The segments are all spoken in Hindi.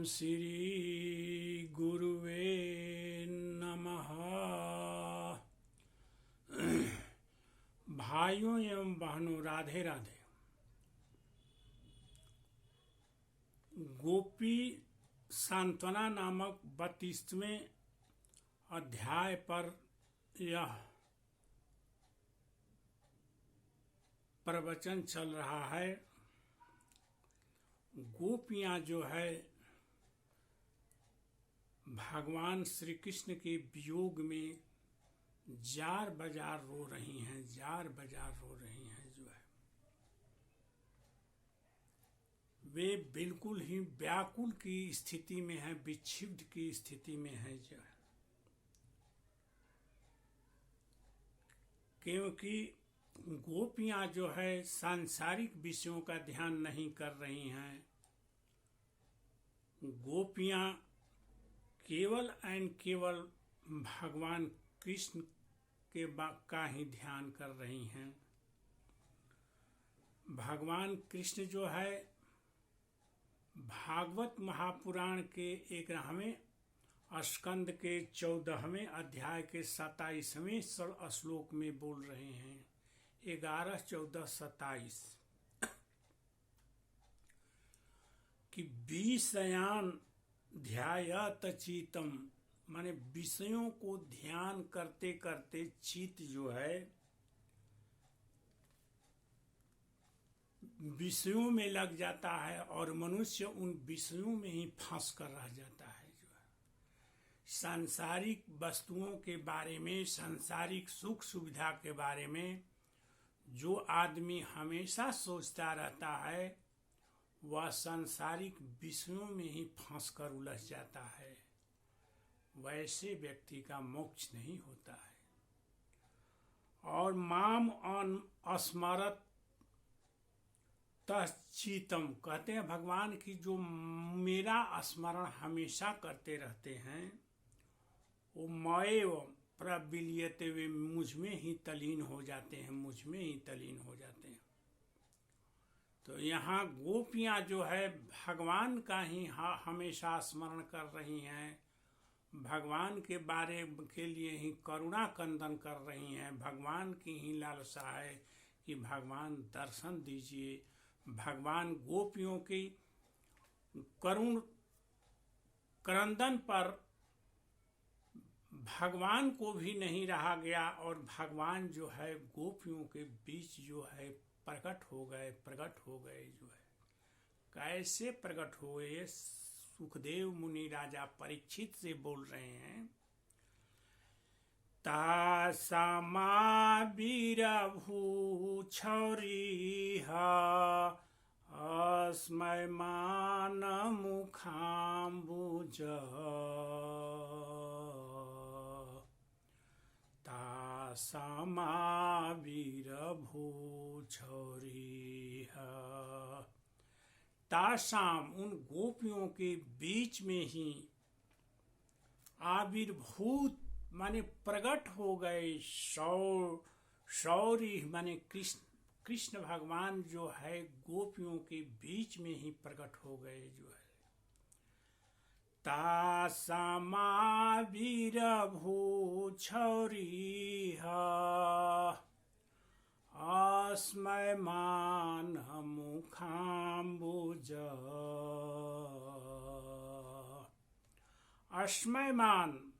ओम श्री गुरुवे नमः। भाइयों एवं बहनों, राधे राधे। गोपी सांत्वना नामक 32वें अध्याय पर यह प्रवचन चल रहा है। गोपियां जो है भगवान श्री कृष्ण के वियोग में जार बाजार रो रही हैं, जार बाजार रो रही हैं। जो है वे बिल्कुल ही व्याकुल की स्थिति में है, विक्षिप्त की स्थिति में है। जो है क्योंकि गोपियां जो है सांसारिक विषयों का ध्यान नहीं कर रही हैं। गोपियां केवल एंड केवल भगवान कृष्ण के का ही ध्यान कर रही हैं। भगवान कृष्ण जो है भागवत महापुराण के 11वें स्कंद के 14वें अध्याय के 27वें श्लोक में बोल रहे हैं। 11, 14, 27 कि विषयान ध्यायत चित्तम, माने विषयों को ध्यान करते करते चित्त जो है विषयों में लग जाता है और मनुष्य उन विषयों में ही फंस कर रह जाता है। जो है सांसारिक वस्तुओं के बारे में, सांसारिक सुख सुविधा के बारे में जो आदमी हमेशा सोचता रहता है वह सांसारिक विषयों में ही फंस कर उलझ जाता है। वैसे व्यक्ति का मोक्ष नहीं होता है। और माम अस्मरत तच्चितम, कहते हैं भगवान की जो मेरा स्मरण हमेशा करते रहते हैं वो मयेव प्रविलीयते, वे मुझ में ही तलीन हो जाते हैं, मुझ में ही तलीन हो जाते हैं। तो यहाँ गोपियां जो है भगवान का ही हमेशा स्मरण कर रही हैं, भगवान के बारे के लिए ही करुणा कंदन कर रही हैं। भगवान की ही लालसा है कि भगवान दर्शन दीजिए। भगवान गोपियों की करुण क्रंदन पर भगवान को भी नहीं रहा गया और भगवान जो है गोपियों के बीच जो है प्रकट हो गए। जो है कैसे प्रकट हुए? सुखदेव मुनि राजा परीक्षित से बोल रहे हैं। तासामा वीरभू छौरीहा अस्मयमान मुखाम्बुज, तासामा वीरभू छौरीहा, तासाम उन गोपियों के बीच में ही आविर्भूत माने प्रकट हो गए। शौरी माने कृष्ण भगवान जो है गोपियों के बीच में ही प्रकट हो गए। जो है तासामा वीरभू छौरीहा अस्मयमान मुखाम्बुज, अस्मयमान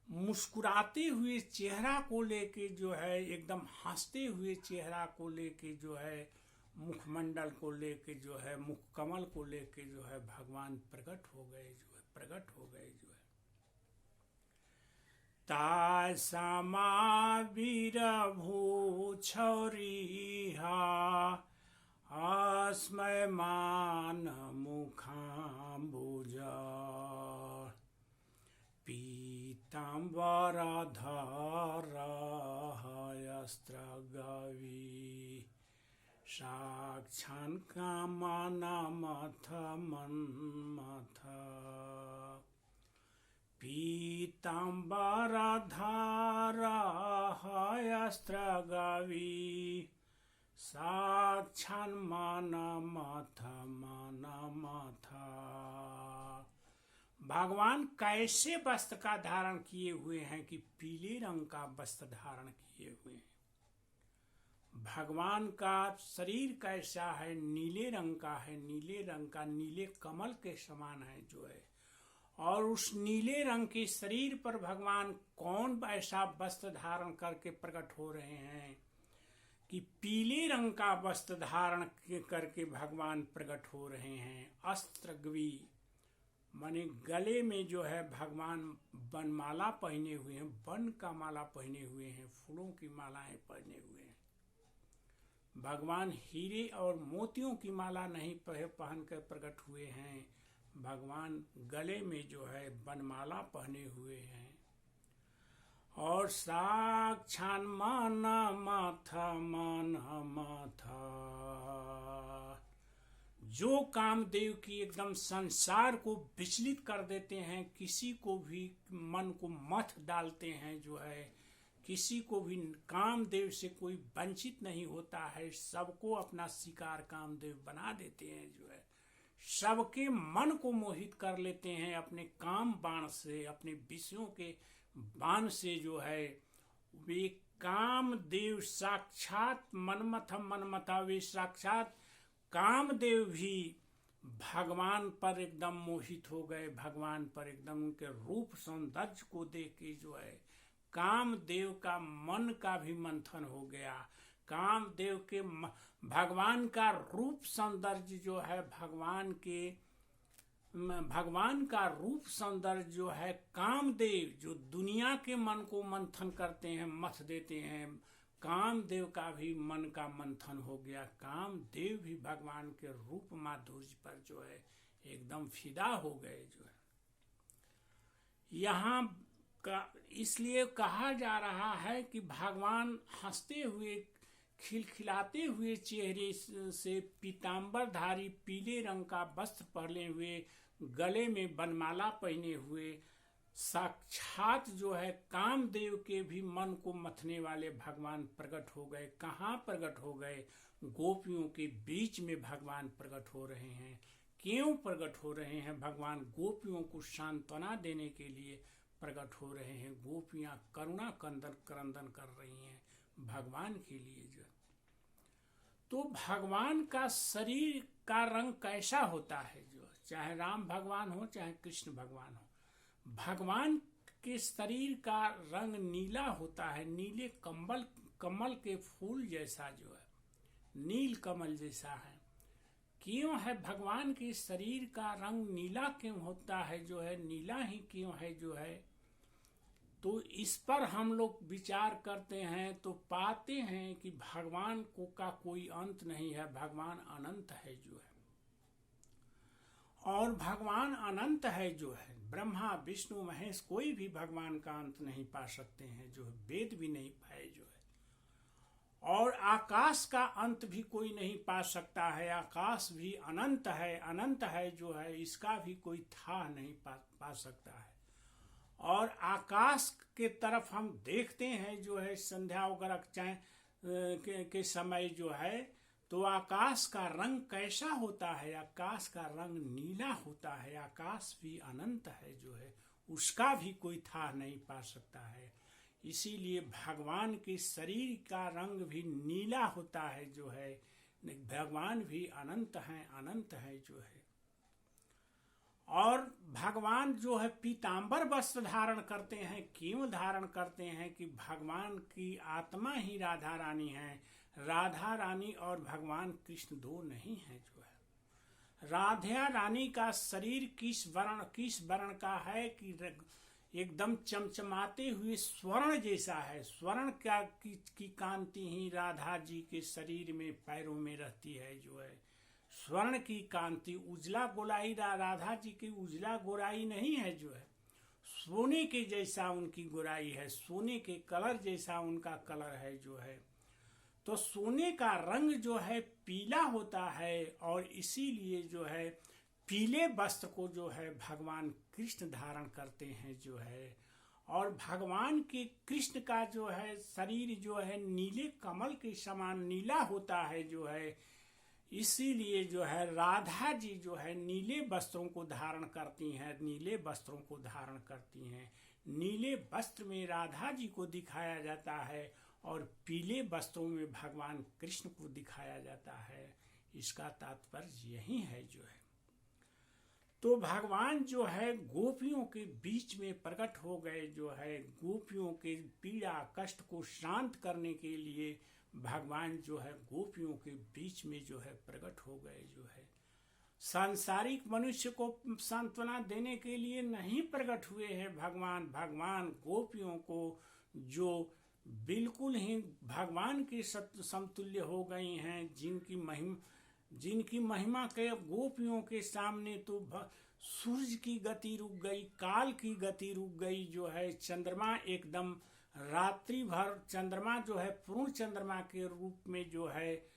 मुस्कुराते हुए चेहरा को लेके जो है, एकदम हंसते हुए चेहरा को लेके जो है, मुखमंडल को लेके जो है, मुख कमल को लेके जो है भगवान प्रकट हो गए। जो है प्रकट हो गए। जो है तासामा वीरभू छौरीहा अस्मयमान मुखाम्बुज, पीताम्बरधरस्त्रगवी साक्षान् कामनामथ मन्मथ, पीताम्बरधरस्त्रगवी साक्षान् मनमथ मनमथ। भगवान कैसे वस्त्र का धारण किए हुए हैं कि पीले रंग का वस्त्र धारण किए हुए हैं। भगवान का शरीर कैसा है, नीले रंग का है, नीले रंग का, नीले कमल के समान है जो है। और उस नीले रंग के शरीर पर भगवान कौन ऐसा वस्त्र धारण करके प्रकट हो रहे हैं कि पीले रंग का वस्त्र धारण करके भगवान प्रकट हो रहे हैं। अस्त्रग्वी माने गले में जो है भगवान वनमाला पहने हुए हैं, वन का माला पहने हुए हैं, फूलों की मालाएं पहने हुए हैं। भगवान हीरे और मोतियों की माला नहीं पहन कर प्रकट हुए हैं, भगवान गले में जो है वनमाला पहने हुए हैं। और साक्षात मन माथा जो कामदेव की एकदम संसार को विचलित कर देते हैं, किसी को भी मन को मथ डालते हैं जो है, किसी को भी कामदेव से कोई वंचित नहीं होता है, सबको अपना शिकार कामदेव बना देते हैं जो है, सबके मन को मोहित कर लेते हैं अपने काम बाण से, अपने विषयों के बाण से जो है। वे कामदेव साक्षात मनमथा वे साक्षात कामदेव भी भगवान पर एकदम मोहित हो गए, भगवान पर एकदम उनके रूप सौंदर्य को देख के जो है कामदेव का मन का भी मंथन हो गया। कामदेव के भगवान का रूप सौंदर्य जो है, भगवान का रूप सौंदर्य जो है, कामदेव जो दुनिया के मन को मंथन करते हैं, मथ देते हैं, कामदेव का भी मन का मंथन हो गया। कामदेव भी भगवान के रूप माधुर्य पर जो है एकदम फिदा हो गए जो है। यहाँ का इसलिए कहा जा रहा है कि भगवान हंसते हुए, खिलखिलाते हुए चेहरे से, पीतांबरधारी पीले रंग का वस्त्र पहने हुए, गले में वनमाला पहने हुए, साक्षात जो है कामदेव के भी मन को मथने वाले भगवान प्रकट हो गए। कहाँ प्रकट हो गए? गोपियों के बीच में भगवान प्रकट हो रहे हैं। क्यों प्रकट हो रहे हैं? भगवान गोपियों को सांत्वना देने के लिए प्रकट हो रहे हैं। गोपियां करुणा क्रंदन कर रही हैं भगवान के लिए जो। तो भगवान का शरीर का रंग कैसा होता है जो, चाहे राम भगवान हो चाहे कृष्ण भगवान हो, भगवान के शरीर का रंग नीला होता है, नीले कमल के फूल जैसा जो है, नील कमल जैसा है। क्यों है भगवान के शरीर का रंग नीला क्यों होता है जो है, नीला ही क्यों है जो है? तो इस पर हम लोग विचार करते हैं तो पाते हैं कि भगवान का कोई अंत नहीं है, भगवान अनंत है जो है। और भगवान अनंत है जो है, ब्रह्मा विष्णु महेश कोई भी भगवान का अंत नहीं पा सकते हैं जो है, वेद भी नहीं पाए जो है। और आकाश का अंत भी कोई नहीं पा सकता है, आकाश भी अनंत है जो है, इसका भी कोई था नहीं पा सकता है। और आकाश के तरफ हम देखते हैं जो है, संध्या वगैरह चाहे के समय जो है, तो आकाश का रंग कैसा होता है? आकाश का रंग नीला होता है। आकाश भी अनंत है जो है, उसका भी कोई था नहीं पा सकता है। इसीलिए भगवान के शरीर का रंग भी नीला होता है जो है, भगवान भी अनंत है जो है। और भगवान जो है पीतांबर वस्त्र धारण करते हैं। क्यों धारण करते हैं? कि भगवान की आत्मा ही राधा रानी है। राधा रानी और भगवान कृष्ण दो नहीं है जो है। राधा रानी का शरीर किस वर्ण का है कि एकदम चमचमाते हुए स्वर्ण जैसा है। स्वर्ण की कांति ही राधा जी के शरीर में, पैरों में रहती है जो है। स्वर्ण की कांति, उजला गोलाई राधा जी की उजला गोराई नहीं है जो है, सोने के जैसा उनकी गोराई है, सोने के कलर जैसा उनका कलर है जो है। तो सोने का रंग जो है पीला होता है, और इसीलिए जो है पीले वस्त्र को जो है भगवान कृष्ण धारण करते हैं जो है। और भगवान के कृष्ण का जो है शरीर जो है नीले कमल के समान नीला होता है जो है। इसीलिए जो है राधा जी जो है नीले वस्त्रों को धारण करती हैं, नीले वस्त्रों को धारण करती हैं। नीले वस्त्र में राधा जी को दिखाया जाता है और पीले वस्त्रों में भगवान कृष्ण को दिखाया जाता है। इसका तात्पर्य यही है जो है। तो भगवान जो है गोपियों के बीच में प्रकट हो गए, जो है गोपियों के पीड़ा कष्ट को शांत करने के लिए भगवान जो है गोपियों के बीच में जो है प्रकट हो गए। जो है सांसारिक मनुष्य को सांत्वना देने के लिए नहीं प्रकट हुए हैं भगवान गोपियों को जो बिल्कुल ही भगवान के समतुल्य हो गई हैं, जिनकी महिमा के गोपियों के सामने तो सूर्य की गति रुक गई, काल की गति रुक गई। जो है चंद्रमा एकदम रात्रि भर चंद्रमा जो है पूर्ण चंद्रमा के रूप में जो है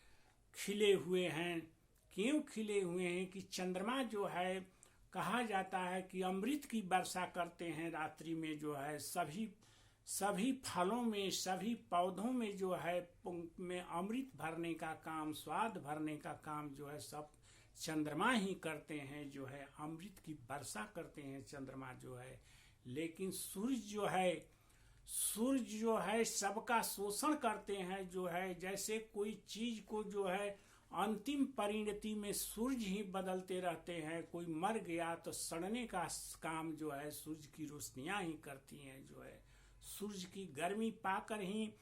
खिले हुए हैं। क्यों खिले हुए हैं कि चंद्रमा जो है कहा जाता है कि अमृत की वर्षा करते हैं रात्रि में। जो है सभी फलों में, सभी पौधों में जो है में अमृत भरने का काम, स्वाद भरने का काम जो है सब चंद्रमा ही करते हैं। जो है अमृत की वर्षा करते हैं चंद्रमा जो है। लेकिन सूर्य जो है सबका शोषण करते हैं। जो है जैसे कोई चीज को जो है अंतिम परिणति में सूर्य ही बदलते रहते हैं। कोई मर गया तो सड़ने का काम जो है सूर्य की रोशनियां ही करती हैं। जो है सूर्य की गर्मी पाकर ही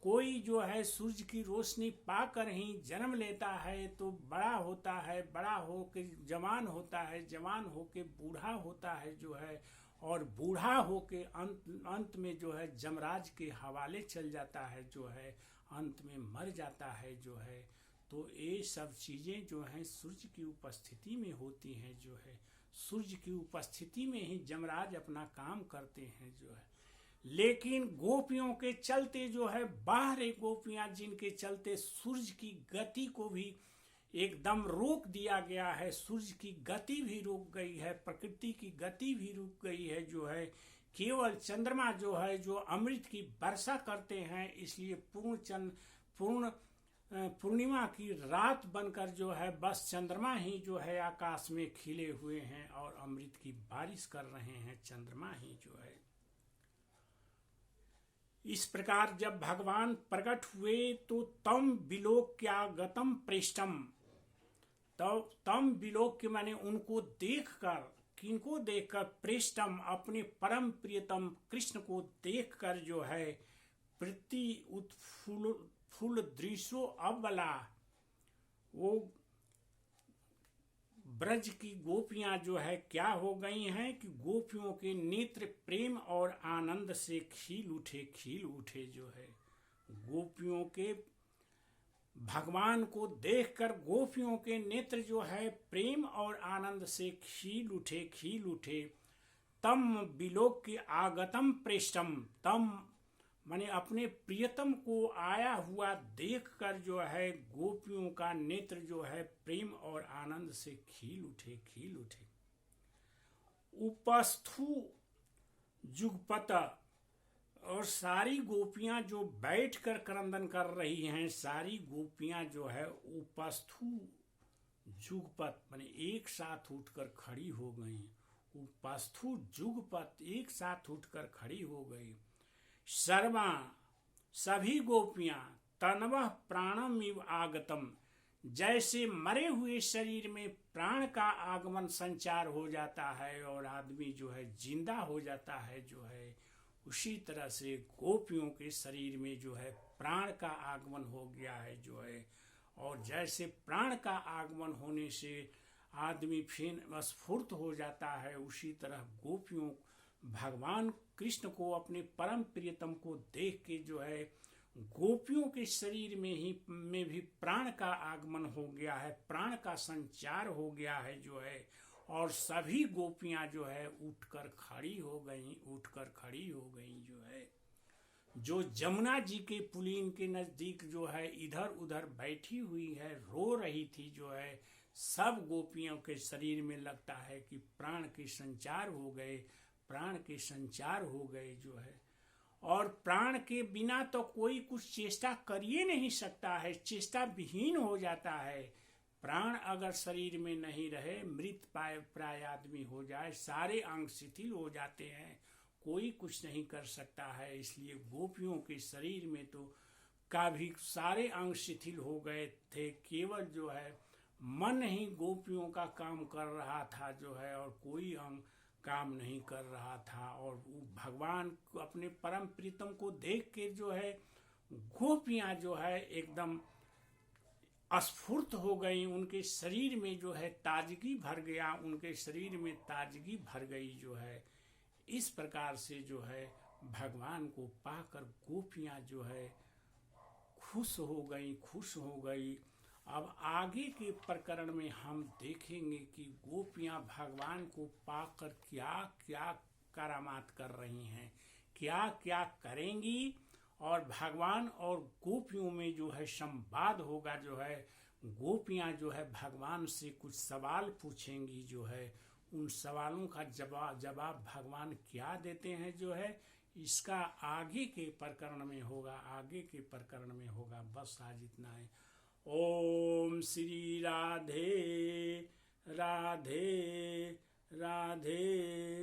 कोई जो है सूर्य की रोशनी पाकर ही जन्म लेता है तो बड़ा होता है, बड़ा होके जवान होता है, जवान होके बूढ़ा होता है। जो है और बूढ़ा होके अंत में जो है जमराज के हवाले चल जाता है। जो है अंत में मर जाता है। जो है तो ये सब चीजें जो हैं सूर्य की उपस्थिति में होती हैं। जो है सूर्य की उपस्थिति में ही जमराज अपना काम करते हैं। जो है लेकिन गोपियों के चलते जो है बाहरी गोपियां, जिनके चलते सूर्य की गति को भी एकदम रोक दिया गया है, सूर्य की गति भी रुक गई है, प्रकृति की गति भी रुक गई है। जो है केवल चंद्रमा जो है जो अमृत की वर्षा करते हैं, इसलिए पूर्णिमा की रात बनकर जो है बस चंद्रमा ही जो है आकाश में खिले हुए हैं और अमृत की बारिश कर रहे हैं। चंद्रमा ही जो है इस प्रकार जब भगवान प्रकट हुए तो तम विलोक्यागतम प्रेष्टम, तो तम विलोक्य माने उनको देखकर, किनको देखकर, प्रेष्टम अपने परम प्रियतम कृष्ण को देखकर जो है प्रति उत्फुल्ल दृश्यो अबला, वो ब्रज की गोपियां जो है क्या हो गई हैं कि गोपियों के नेत्र प्रेम और आनंद से खिल उठे। जो है गोपियों के भगवान को देखकर गोपियों के नेत्र जो है प्रेम और आनंद से खिल उठे। तम विलोक्य आगतम प्रेष्टम, तम माने अपने प्रियतम को आया हुआ देखकर जो है गोपियों का नेत्र जो है प्रेम और आनंद से खिल उठे। उपस्थु जुगपत, और सारी गोपियां जो बैठकर क्रंदन कर रही हैं, सारी गोपियां जो है उपस्थु जुगपत माने एक साथ उठकर खड़ी हो गई। उपस्थु जुगपत एक साथ उठकर खड़ी हो गई। सर्वा सभी गोपियां तनवः प्राणम इव आगतम, जैसे मरे हुए शरीर में प्राण का आगमन संचार हो जाता है और आदमी जो है जिंदा हो जाता है। जो है उसी तरह से गोपियों के शरीर में जो है प्राण का आगमन हो गया है। जो है और जैसे प्राण का आगमन होने से आदमी फिर स्फूर्त हो जाता है, उसी तरह गोपियों भगवान कृष्ण को अपने परम प्रियतम को देख के जो है गोपियों के शरीर में भी प्राण का आगमन हो गया है, प्राण का संचार हो गया है। जो है और सभी गोपियां जो है उठकर खड़ी हो गई। जो है जो जमुना जी के पुलीन के नजदीक जो है इधर उधर बैठी हुई है, रो रही थी। जो है सब गोपियों के शरीर में लगता है कि प्राण के संचार हो गए। जो है और प्राण के बिना तो कोई कुछ चेष्टा कर ही नहीं सकता है, चेष्टा विहीन हो जाता है। प्राण अगर शरीर में नहीं रहे, मृत प्राय आदमी हो जाए, सारे अंग शिथिल हो जाते हैं, कोई कुछ नहीं कर सकता है। इसलिए गोपियों के शरीर में तो का भी सारे अंग शिथिल हो गए थे, केवल जो है मन ही गोपियों का काम कर रहा था जो है, और कोई अंग काम नहीं कर रहा था। और भगवान को अपने परम प्रीतम को देख के जो है गोपियां जो है एकदम स्फूर्त हो गई, उनके शरीर में जो है ताजगी भर गया, उनके शरीर में ताजगी भर गई जो है। इस प्रकार से जो है भगवान को पाकर गोपियां जो है खुश हो गई। अब आगे के प्रकरण में हम देखेंगे कि गोपियां भगवान को पाकर क्या क्या करामात कर रही हैं, क्या क्या करेंगी, और भगवान और गोपियों में जो है संवाद होगा जो है। गोपियां जो है भगवान से कुछ सवाल पूछेंगी जो है, उन सवालों का जवाब भगवान क्या देते हैं जो है, इसका आगे के प्रकरण में होगा। बस आज इतना है। ओम श्री राधे राधे राधे।